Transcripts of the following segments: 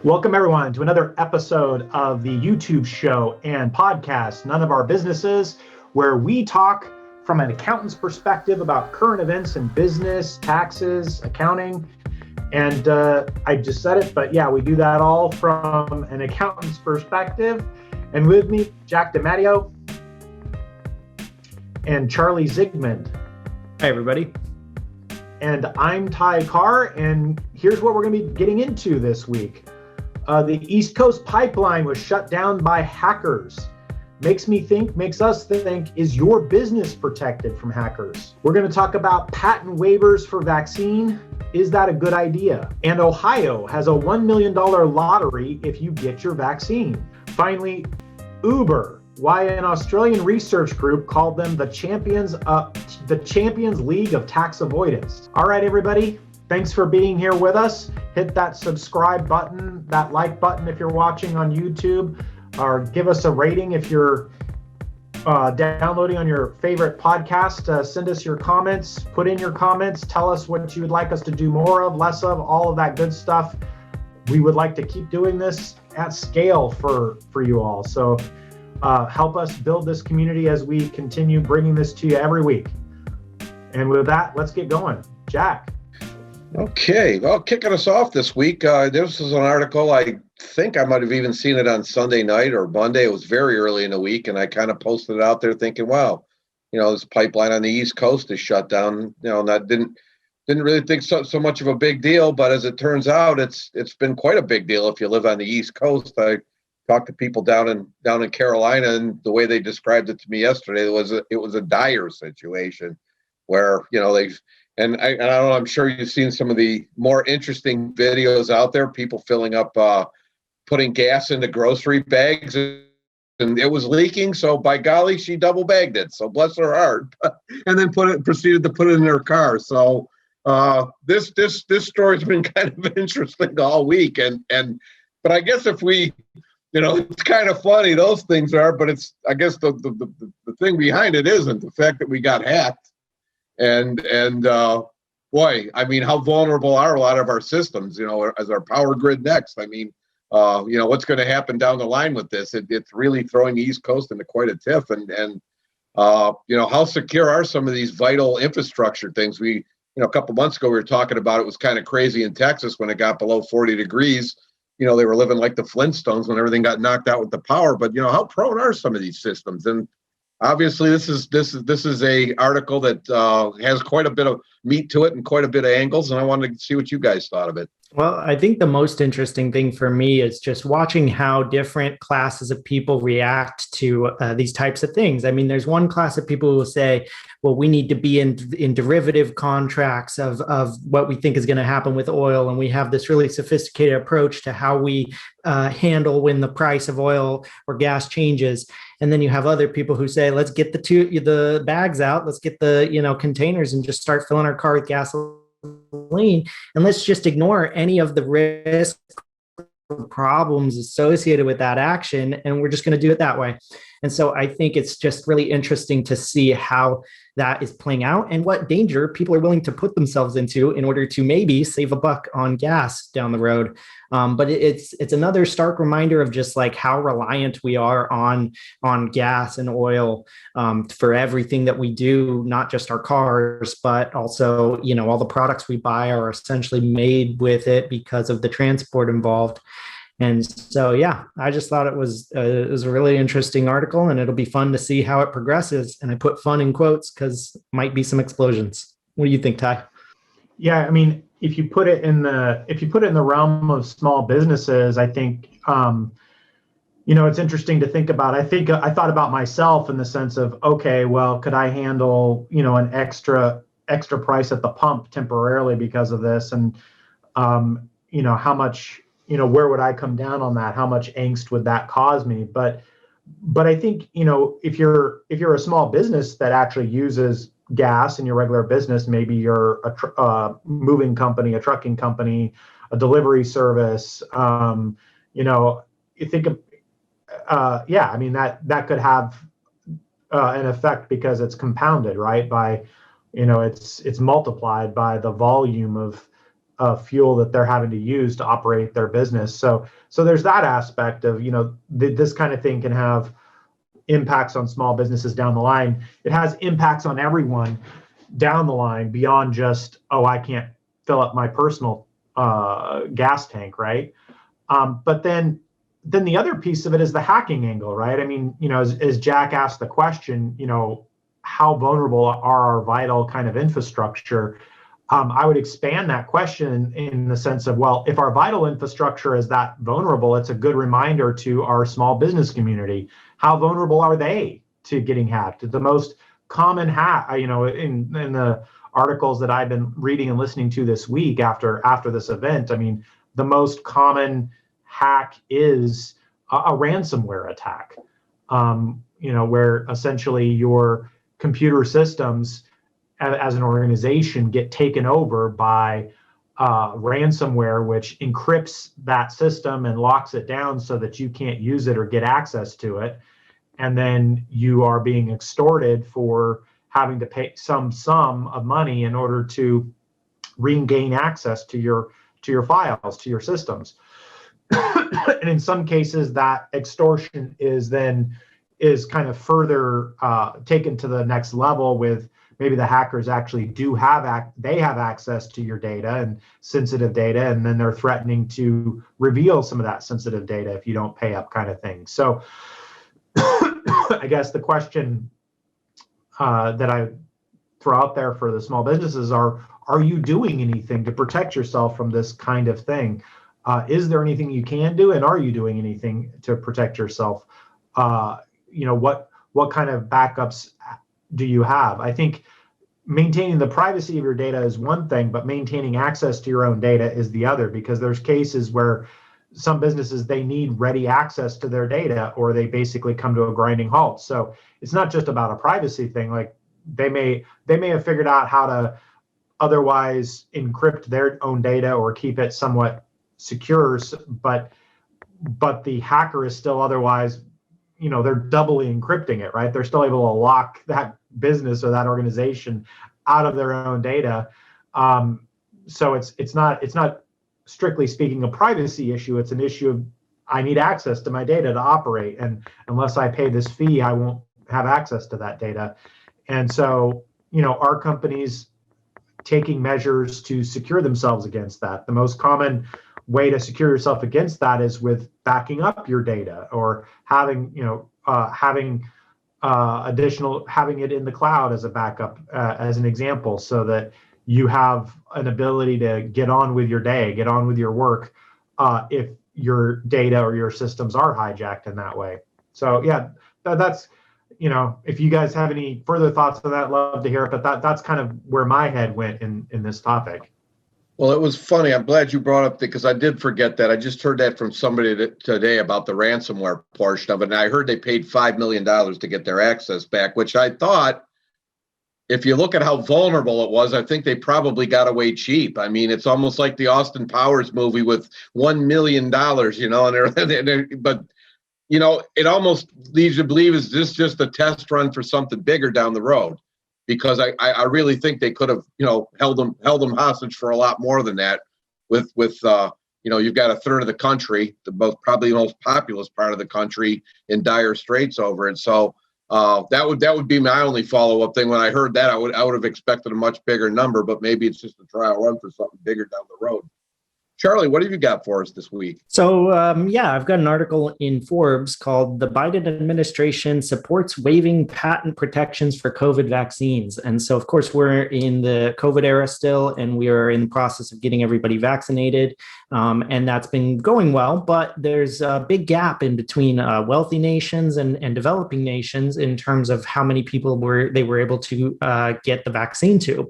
Welcome everyone to another episode of the YouTube show and podcast, None of Our Businesses, where we talk from an accountant's perspective about current events in business, taxes, accounting. And I just said it, but yeah, we do that all from an accountant's perspective. And with me, Jack DiMatteo and Charlie Zygmunt. Hi, everybody. And I'm Ty Carr, and here's what we're going to be getting into this week. The East Coast Pipeline was shut down by hackers. Makes us think, is your business protected from hackers? We're going to talk about patent waivers for vaccine. Is that a good idea? And Ohio has a $1 million lottery if you get your vaccine. Finally, Uber. Why an Australian research group called them the Champions League of Tax Avoidance. All right, everybody. Thanks for being here with us. Hit that subscribe button, that like button if you're watching on YouTube, or give us a rating if you're downloading on your favorite podcast. Send us your comments, put in your comments, tell us what you would like us to do more of, less of, all of that good stuff. We would like to keep doing this at scale for you all. So help us build this community as we continue bringing this to you every week. And with that, let's get going. Jack. Okay, well, kicking us off this week, this is an article, I think I might have even seen it on Sunday night or Monday. It was very early in the week, and I kind of posted it out there thinking, wow, this pipeline on the East Coast is shut down. And I didn't really think so much of a big deal, but as it turns out, it's been quite a big deal if you live on the East Coast. I talked to people down in Carolina, and the way they described it to me yesterday it was a dire situation where they've. And I don't know, I'm sure you've seen some of the more interesting videos out there, people filling up, putting gas into grocery bags, and it was leaking. So by golly, she double bagged it. So bless her heart, and then proceeded to put it in her car. So this story's been kind of interesting all week. But I guess if we, it's kind of funny, those things are, but I guess the thing behind it isn't the fact that we got hacked. And boy, I mean, how vulnerable are a lot of our systems, as our power grid next? I mean, what's going to happen down the line with this? It's really throwing the East Coast into quite a tiff. And how secure are some of these vital infrastructure things? A couple months ago, we were talking about it was kind of crazy in Texas when it got below 40 degrees. They were living like the Flintstones when everything got knocked out with the power. But, how prone are some of these systems? And obviously, this is a article that has quite a bit of meat to it and quite a bit of angles, and I wanted to see what you guys thought of it. Well, I think the most interesting thing for me is just watching how different classes of people react to these types of things. I mean, there's one class of people who will say, well, we need to be in derivative contracts of what we think is going to happen with oil, and we have this really sophisticated approach to how we handle when the price of oil or gas changes. And then you have other people who say, let's get the bags out, let's get the containers and just start filling our car with gasoline, and let's just ignore any of the risk problems associated with that action, and we're just going to do it that way. And so I think it's just really interesting to see how that is playing out and what danger people are willing to put themselves into in order to maybe save a buck on gas down the road. But it's another stark reminder of just like how reliant we are on gas and oil for everything that we do, not just our cars, but also, all the products we buy are essentially made with it because of the transport involved. And so, yeah, I just thought it was a really interesting article, and it'll be fun to see how it progresses. And I put fun in quotes because might be some explosions. What do you think, Ty? Yeah, I mean, if you put it in the realm of small businesses, I think it's interesting to think about. I thought about myself in the sense of, okay, well, could I handle an extra price at the pump temporarily because of this, and how much. Where would I come down on that? How much angst would that cause me? But I think, if you're a small business that actually uses gas in your regular business, maybe you're a moving company, a trucking company, a delivery service, you think of, that could have an effect because it's compounded, right? By, it's multiplied by the volume of of fuel that they're having to use to operate their business. So there's that aspect of, this kind of thing can have impacts on small businesses down the line. It has impacts on everyone down the line beyond just, I can't fill up my personal gas tank, right? But then the other piece of it is the hacking angle, right? I mean, as Jack asked the question, how vulnerable are our vital kind of infrastructure? I would expand that question in the sense of, well, if our vital infrastructure is that vulnerable, it's a good reminder to our small business community. How vulnerable are they to getting hacked? The most common hack, in the articles that I've been reading and listening to this week after this event, I mean, the most common hack is a ransomware attack, where essentially your computer systems as an organization get taken over by ransomware, which encrypts that system and locks it down so that you can't use it or get access to it. And then you are being extorted for having to pay some sum of money in order to regain access to your files, to your systems. And in some cases, that extortion is kind of further taken to the next level with maybe the hackers actually have access to your data and sensitive data, and then they're threatening to reveal some of that sensitive data if you don't pay up, kind of thing. So I guess the question that I throw out there for the small businesses are you doing anything to protect yourself from this kind of thing? Is there anything you can do, and are you doing anything to protect yourself? What kind of backups do you have? I think maintaining the privacy of your data is one thing, but maintaining access to your own data is the other, because there's cases where some businesses, they need ready access to their data, or they basically come to a grinding halt. So it's not just about a privacy thing. Like they may have figured out how to otherwise encrypt their own data or keep it somewhat secure, but the hacker is still otherwise, they're doubly encrypting it, right? They're still able to lock that business or that organization out of their own data. So it's not strictly speaking a privacy issue. It's an issue of, I need access to my data to operate, and unless I pay this fee, I won't have access to that data. And so, our companies taking measures to secure themselves against that. The most common way to secure yourself against that is with backing up your data, or having it in the cloud as a backup, as an example, so that you have an ability to get on with your day, get on with your work, if your data or your systems are hijacked in that way. So yeah, that's, if you guys have any further thoughts on that, love to hear it, but that's kind of where my head went in this topic. Well, it was funny. I'm glad you brought up because I did forget that. I just heard that from somebody today about the ransomware portion of it. And I heard they paid $5 million to get their access back, which I thought, if you look at how vulnerable it was, I think they probably got away cheap. I mean, it's almost like the Austin Powers movie with $1 million, but it almost leads you to believe, is this just a test run for something bigger down the road? Because I really think they could have, held them hostage for a lot more than that. With you've got a third of the country, probably the most populous part of the country, in dire straits over it. So that would be my only follow-up thing. When I heard that, I would have expected a much bigger number, but maybe it's just a trial run for something bigger down the road. Charlie, what have you got for us this week? So, I've got an article in Forbes called "The Biden Administration Supports Waiving Patent Protections for COVID Vaccines." And so, of course, we're in the COVID era still, and we are in the process of getting everybody vaccinated. And that's been going well, but there's a big gap in between wealthy nations and developing nations in terms of how many people they were able to get the vaccine to.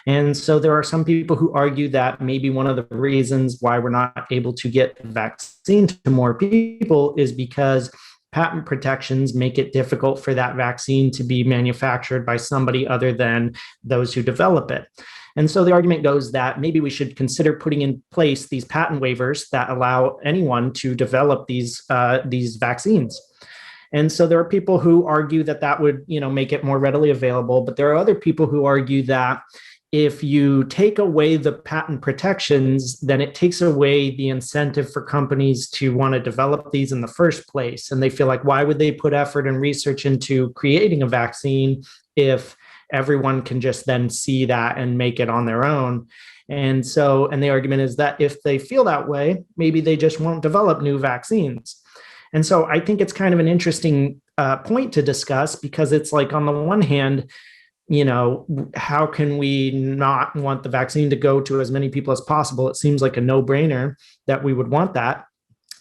And so there are some people who argue that maybe one of the reasons why we're not able to get the vaccine to more people is because patent protections make it difficult for that vaccine to be manufactured by somebody other than those who develop it. And so the argument goes that maybe we should consider putting in place these patent waivers that allow anyone to develop these vaccines. And so there are people who argue that would, make it more readily available, but there are other people who argue that if you take away the patent protections, then it takes away the incentive for companies to want to develop these in the first place. And they feel like, why would they put effort and research into creating a vaccine if everyone can just then see that and make it on their own? And so, and the argument is that if they feel that way, maybe they just won't develop new vaccines. And so I think it's kind of an interesting point to discuss, because it's like, on the one hand, how can we not want the vaccine to go to as many people as possible? It seems like a no-brainer that we would want that.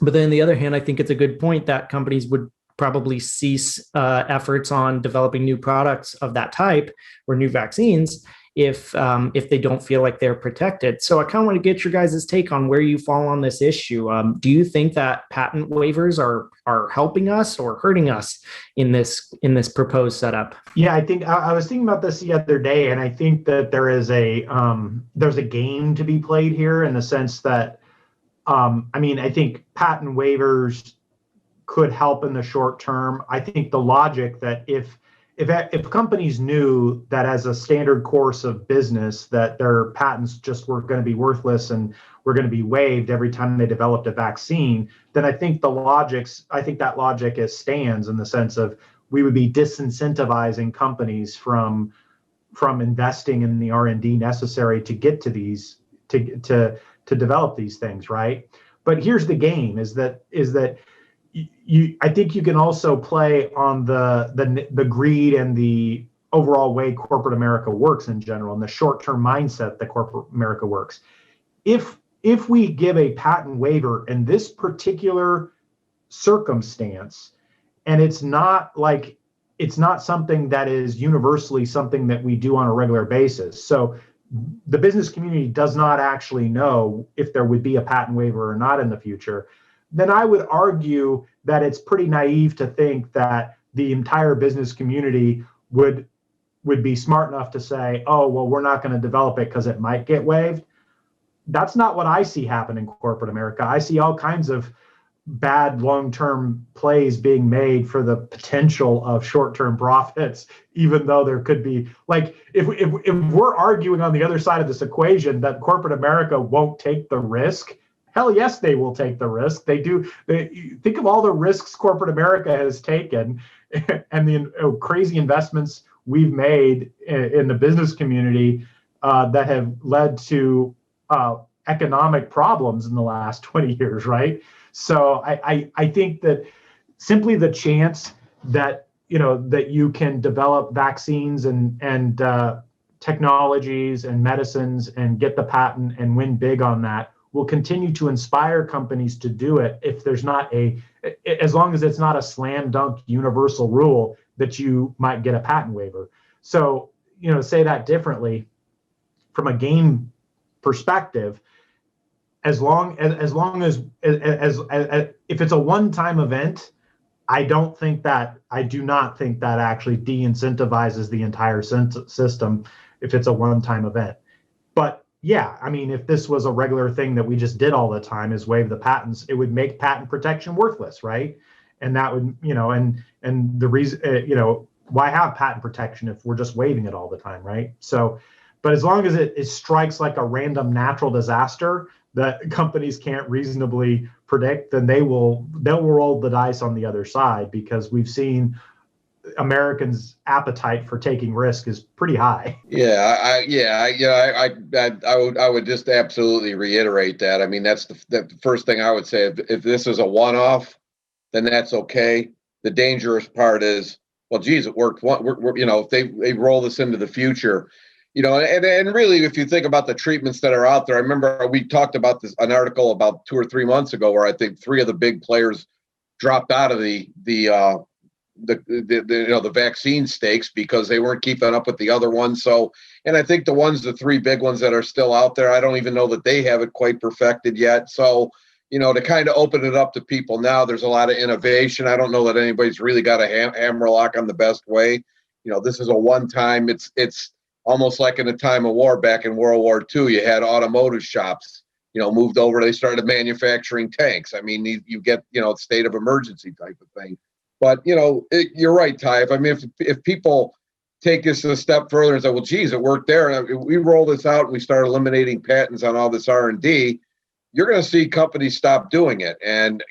But then on the other hand, I think it's a good point that companies would probably cease efforts on developing new products of that type or new vaccines if they don't feel like they're protected. So I kind of want to get your guys' take on where you fall on this issue. Do you think that patent waivers are helping us or hurting us in this proposed setup? Yeah, I think I was thinking about this the other day, and I think that there's a game to be played here, in the sense that I think patent waivers could help in the short term. I think the logic that if companies knew that as a standard course of business that their patents just were going to be worthless and were going to be waived every time they developed a vaccine, then I think that logic stands, in the sense of we would be disincentivizing companies from investing in the R&D necessary to get to these to develop these things, right? But here's the game: is that I think you can also play on the greed and the overall way corporate America works in general, and the short-term mindset that corporate America works. If we give a patent waiver in this particular circumstance, and it's not something that is universally something that we do on a regular basis, so the business community does not actually know if there would be a patent waiver or not in the future, then I would argue that it's pretty naive to think that the entire business community would be smart enough to say, oh, well, we're not going to develop it because it might get waived. That's not what I see happen in corporate America. I see all kinds of bad long-term plays being made for the potential of short-term profits, even though there could be, like, if we're arguing on the other side of this equation that corporate America won't take the risk, hell yes, they will take the risk. They do. Think of all the risks corporate America has taken and the crazy investments we've made in the business community that have led to economic problems in the last 20 years, right? So I think that simply the chance that that you can develop vaccines and technologies and medicines and get the patent and win big on that will continue to inspire companies to do it, if there's not as long as it's not a slam dunk universal rule that you might get a patent waiver. So, say that differently, from a game perspective, as long as if it's a one-time event, I do not think that actually de-incentivizes the entire system if it's a one-time event. But yeah, if this was a regular thing that we just did all the time, is waive the patents, it would make patent protection worthless, right? And that would, and the reason, why have patent protection if we're just waiving it all the time, right? So, but as long as it strikes like a random natural disaster that companies can't reasonably predict, then they'll roll the dice on the other side, because we've seen Americans' appetite for taking risk is pretty high. I would just absolutely reiterate that. That's the first thing I would say. If this is a one-off, then that's okay. The dangerous part is, well, geez, it worked. If they roll this into the future, and really, if you think about the treatments that are out there, I remember we talked about an article about 2 or 3 months ago where I think 3 of the big players dropped out of the vaccine stakes because they weren't keeping up with the other ones. So, and I think the 3 big ones that are still out there, I don't even know that they have it quite perfected yet. So, to kind of open it up to people now, there's a lot of innovation. I don't know that anybody's really got a hammer lock on the best way. This is a one-time. It's almost like in a time of war back in World War II. You had automotive shops, moved over. They started manufacturing tanks. You get state of emergency type of thing. But you're right, Ty. If people take this a step further and say, well, geez, it worked there. And if we roll this out and we start eliminating patents on all this R&D, you're going to see companies stop doing it. And,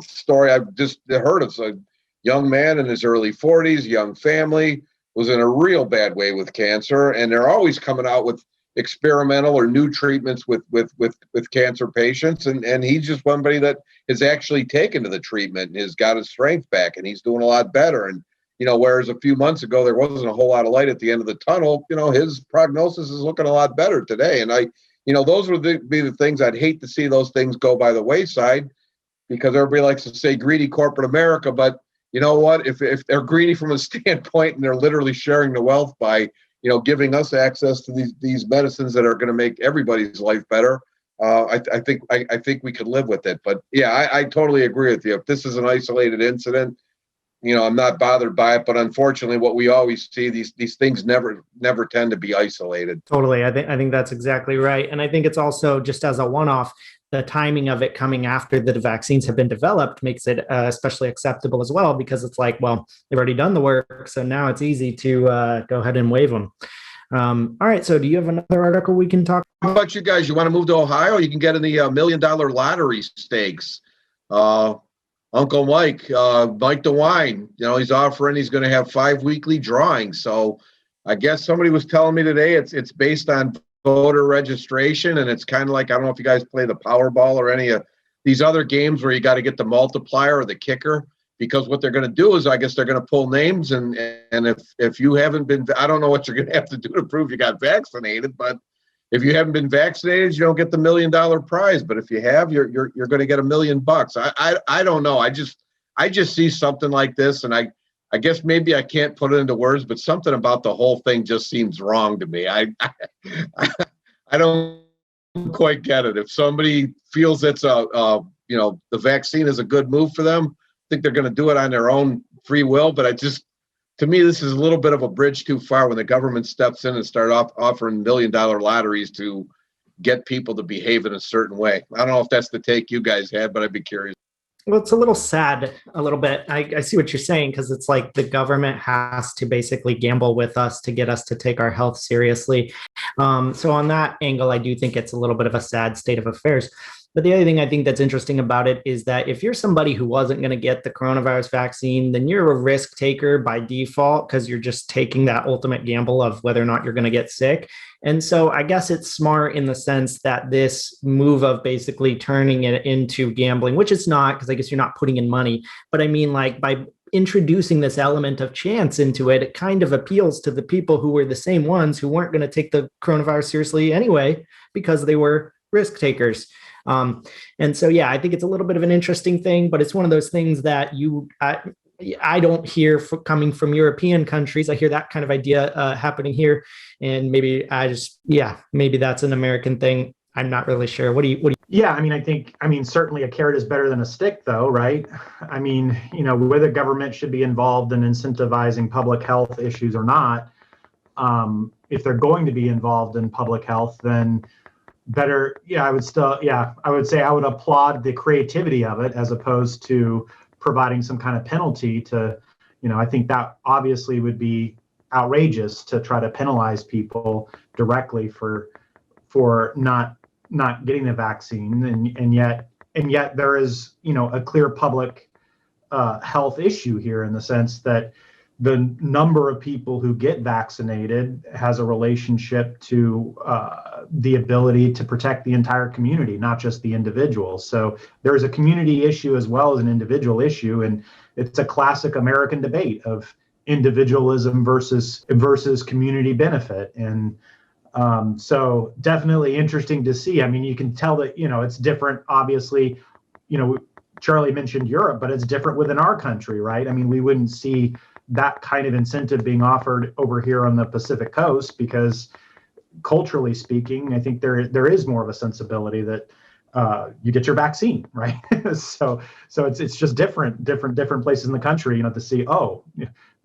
story I've just heard of a young man in his early 40s, young family, was in a real bad way with cancer. And they're always coming out with experimental or new treatments with cancer patients. And he's just somebody that has actually taken to the treatment and has got his strength back, and he's doing a lot better. And, whereas a few months ago, there wasn't a whole lot of light at the end of the tunnel, his prognosis is looking a lot better today. And those would be the things I'd hate to see those things go by the wayside, because everybody likes to say greedy corporate America. But you know what? If they're greedy from a standpoint and they're literally sharing the wealth by, giving us access to these medicines that are going to make everybody's life better, I think we could live with it. But yeah, I totally agree with you. If this is an isolated incident, I'm not bothered by it. But unfortunately, what we always see, these things never tend to be isolated. Totally. I think that's exactly right. And I think it's also just as a one-off, the timing of it coming after the vaccines have been developed makes it especially acceptable as well, because it's like, well, they've already done the work. So now it's easy to go ahead and waive them. All right. So do you have another article we can talk about? How about you guys? You want to move to Ohio? You can get in the $1 million lottery stakes. Uncle Mike DeWine, he's offering, he's going to have 5 weekly drawings. So I guess somebody was telling me today it's based on voter registration, and it's kind of like, I don't know if you guys play the Powerball or any of these other games where you got to get the multiplier or the kicker, because what they're going to do is, I guess they're going to pull names, and if you haven't been, I don't know what you're going to have to do to prove you got vaccinated, but if you haven't been vaccinated, you don't get the $1 million prize. But if you have, you're going to get $1 million. I don't know. I just see something like this, and I guess maybe I can't put it into words, but something about the whole thing just seems wrong to me. I don't quite get it. If somebody feels it's the vaccine is a good move for them, I think they're going to do it on their own free will. But to me, this is a little bit of a bridge too far when the government steps in and start offering $1 million lotteries to get people to behave in a certain way. I don't know if that's the take you guys had, but I'd be curious. Well, it's a little sad, a little bit. I see what you're saying, because it's like the government has to basically gamble with us to get us to take our health seriously. So on that angle, I do think it's a little bit of a sad state of affairs. But the other thing I think that's interesting about it is that if you're somebody who wasn't going to get the coronavirus vaccine, then you're a risk taker by default, because you're just taking that ultimate gamble of whether or not you're going to get sick. And so I guess it's smart in the sense that this move of basically turning it into gambling, which it's not, because I guess you're not putting in money. But I mean, like, by introducing this element of chance into it, it kind of appeals to the people who were the same ones who weren't going to take the coronavirus seriously anyway, because they were risk takers. And so, yeah, I think it's a little bit of an interesting thing, but it's one of those things that I don't hear coming from European countries. I hear that kind of idea happening here, and maybe maybe that's an American thing. I'm not really sure. What do you? Yeah, I mean, certainly a carrot is better than a stick, though, right? I mean, whether government should be involved in incentivizing public health issues or not, if they're going to be involved in public health, then better. I would say I would applaud the creativity of it, as opposed to providing some kind of penalty to, I think that obviously would be outrageous to try to penalize people directly for not getting the vaccine, and yet there is, a clear public health issue here, in the sense that the number of people who get vaccinated has a relationship to the ability to protect the entire community, not just the individual. So there's a community issue as well as an individual issue, and it's a classic American debate of individualism versus community benefit. And so definitely interesting to see. I mean, you can tell that, it's different, obviously. Charlie mentioned Europe, but it's different within our country, right? I mean, we wouldn't see that kind of incentive being offered over here on the Pacific Coast, because culturally speaking, I think there is more of a sensibility that you get your vaccine, right? so it's just different places in the country, to see,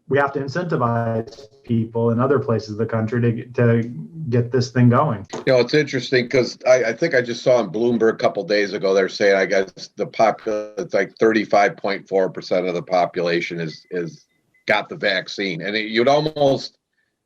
we have to incentivize people in other places of the country to get this thing going. It's interesting, because I think I just saw on Bloomberg a couple of days ago, they're saying, I guess it's like 35.4% of the population is got the vaccine. And you'd almost,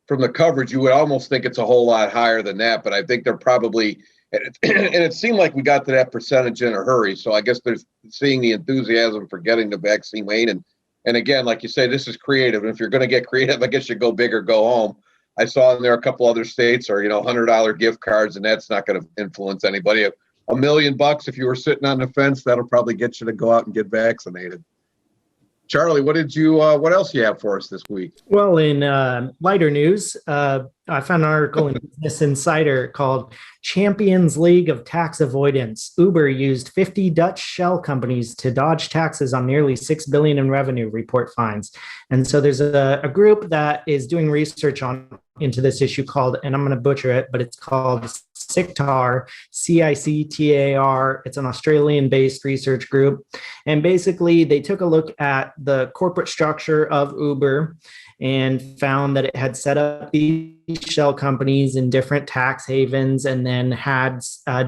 from the coverage, you would almost think it's a whole lot higher than that. But I think they're probably, and it seemed like we got to that percentage in a hurry. So I guess there's seeing the enthusiasm for getting the vaccine wane. And again, like you say, this is creative. And if you're going to get creative, I guess you go big or go home. I saw in there a couple other states or, $100 gift cards, and that's not going to influence anybody. $1 million, if you were sitting on the fence, that'll probably get you to go out and get vaccinated. Charlie, what else you have for us this week? Well, in lighter news, I found an article in Business Insider called Champions League of Tax Avoidance. Uber used 50 Dutch shell companies to dodge taxes on nearly $6 billion in revenue, report finds. And so there's a group that is doing research into this issue called, and I'm going to butcher it, but it's called CICTAR, CICTAR. It's an Australian-based research group. And basically, they took a look at the corporate structure of Uber and found that it had set up these shell companies in different tax havens and then had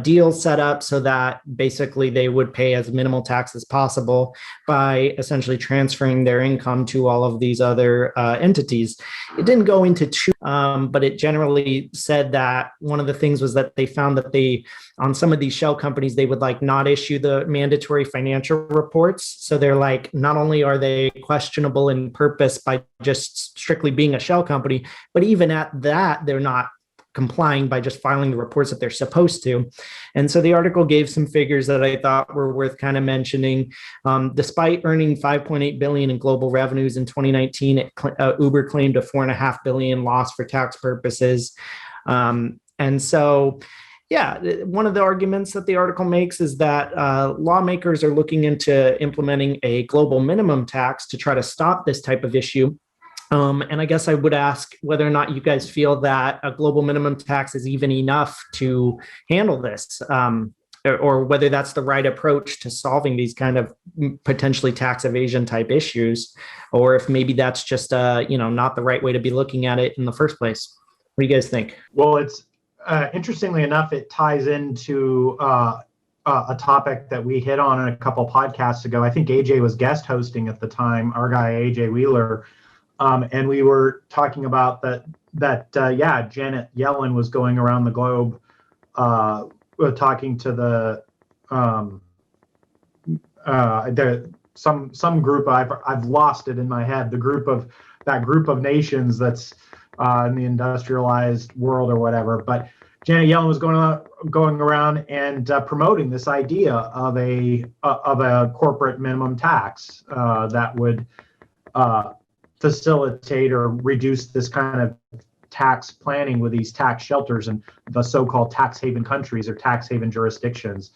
deals set up so that basically they would pay as minimal tax as possible by essentially transferring their income to all of these other entities. It didn't go into but it generally said that one of the things was that they found that on some of these shell companies, they would not issue the mandatory financial reports. So they're not only are they questionable in purpose by just strictly being a shell company, but even at that, they're not complying by just filing the reports that they're supposed to. And so the article gave some figures that I thought were worth kind of mentioning. Despite earning $5.8 billion in global revenues in 2019, Uber claimed a $4.5 billion loss for tax purposes. And so, yeah, one of the arguments that the article makes is that lawmakers are looking into implementing a global minimum tax to try to stop this type of issue. And I guess I would ask whether or not you guys feel that a global minimum tax is even enough to handle this, or whether that's the right approach to solving these kind of potentially tax evasion type issues, or if maybe that's just not the right way to be looking at it in the first place. What do you guys think? Well, it's interestingly enough, it ties into a topic that we hit on in a couple podcasts ago. I think AJ was guest hosting at the time, our guy AJ Wheeler. And we were talking about that Janet Yellen was going around the globe talking to some group. I've lost it in my head. The group of nations that's in the industrialized world or whatever. But Janet Yellen was going around and promoting this idea of a corporate minimum tax that would facilitate or reduce this kind of tax planning with these tax shelters and the so-called tax haven countries or tax haven jurisdictions.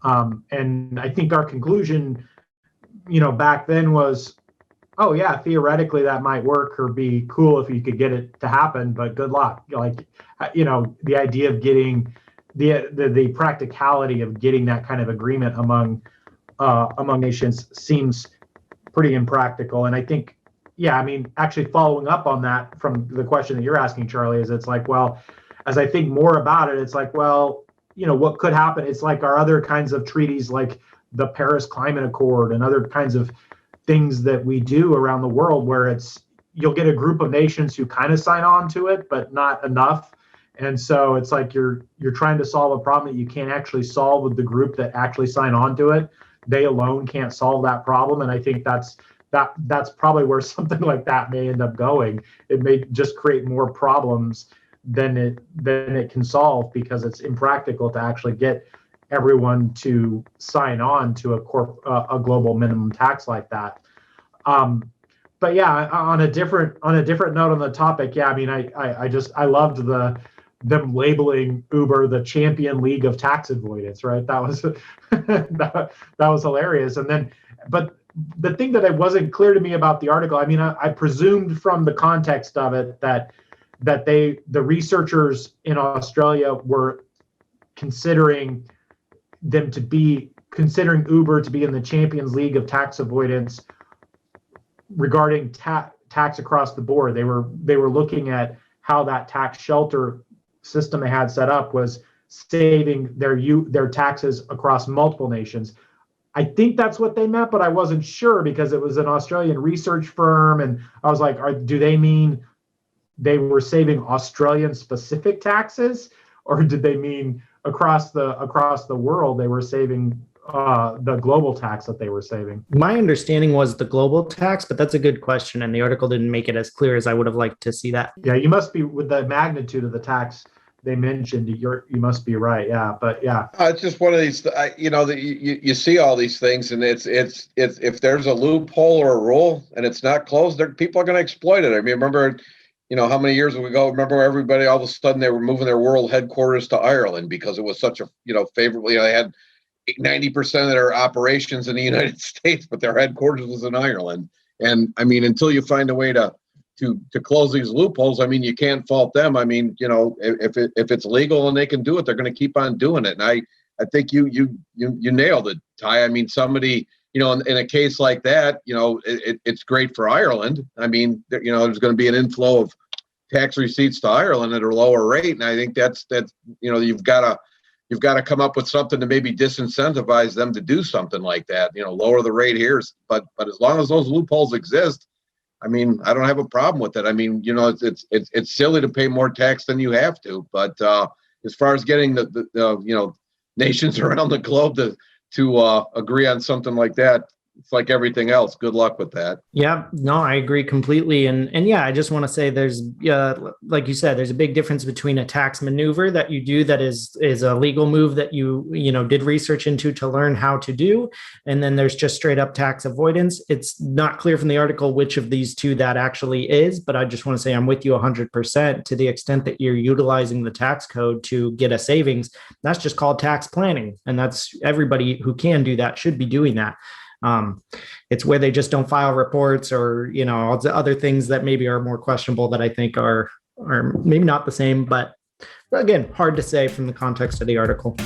And I think our conclusion, back then was, oh yeah, theoretically that might work or be cool if you could get it to happen, but good luck. The idea of getting the practicality of getting that kind of agreement among nations seems pretty impractical. And I think, actually following up on that from the question that you're asking, Charlie, is as I think more about it, it's what could happen? It's like our other kinds of treaties, like the Paris Climate Accord and other kinds of things that we do around the world, where you'll get a group of nations who kind of sign on to it, but not enough. And so it's like you're trying to solve a problem that you can't actually solve with the group that actually sign on to it. They alone can't solve that problem. And I think that's probably where something like that may end up going. It may just create more problems than it can solve, because it's impractical to actually get everyone to sign on to a global minimum tax like that. But yeah, on a different note on the topic, I loved them labeling Uber the Champion League of Tax Avoidance, right? That was that was hilarious. And then, but the thing that it wasn't clear to me about the article, I presumed from the context of it that the researchers in Australia were considering Uber to be in the Champions League of tax avoidance regarding tax across the board. They were looking at how that tax shelter system they had set up was saving their taxes across multiple nations. I think that's what they meant, but I wasn't sure because it was an Australian research firm, and I was like, do they mean they were saving Australian specific taxes, or did they mean across the world they were saving the global tax that they were saving? My understanding was the global tax, but that's a good question, and the article didn't make it as clear as I would have liked to see that. Yeah, you must be, with the magnitude of the tax they mentioned, you must be right. Yeah, but yeah, It's just one of these, you see all these things, and it's if there's a loophole or a rule and it's not closed, people are going to exploit it. I mean, remember, how many years ago? Remember, everybody all of a sudden they were moving their world headquarters to Ireland because it was such a favorably. They had 90% of their operations in the United States, but their headquarters was in Ireland. And I mean, until you find a way to close these loopholes, I mean, you can't fault them. I mean, if it's legal and they can do it, they're going to keep on doing it. And I think you nailed it, Ty. I mean, somebody, in a case like that, it's great for Ireland. I mean, there's going to be an inflow of tax receipts to Ireland at a lower rate, and I think that's you've got to come up with something to maybe disincentivize them to do something like that. Lower the rate here, but as long as those loopholes exist, I mean, I don't have a problem with it. I mean, it's silly to pay more tax than you have to, but as far as getting the nations around the globe to agree on something like that, it's like everything else. Good luck with that. Yeah, no, I agree completely. And yeah, I just want to say there's, like you said, there's a big difference between a tax maneuver that you do that is a legal move that you did research into to learn how to do. And then there's just straight up tax avoidance. It's not clear from the article which of these two that actually is, but I just want to say I'm with you 100% to the extent that you're utilizing the tax code to get a savings. That's just called tax planning. And that's everybody who can do that should be doing that. It's where they just don't file reports or, all the other things that maybe are more questionable that I think are maybe not the same, but again, hard to say from the context of the article.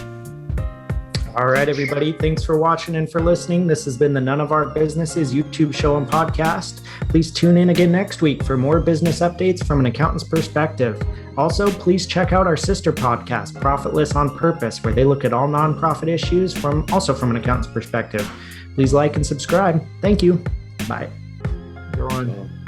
All right, everybody. Thanks for watching and for listening. This has been the None of Our Businesses YouTube show and podcast. Please tune in again next week for more business updates from an accountant's perspective. Also, please check out our sister podcast, Profitless on Purpose, where they look at all nonprofit issues from an accountant's perspective. Please like and subscribe. Thank you. Bye. You're on.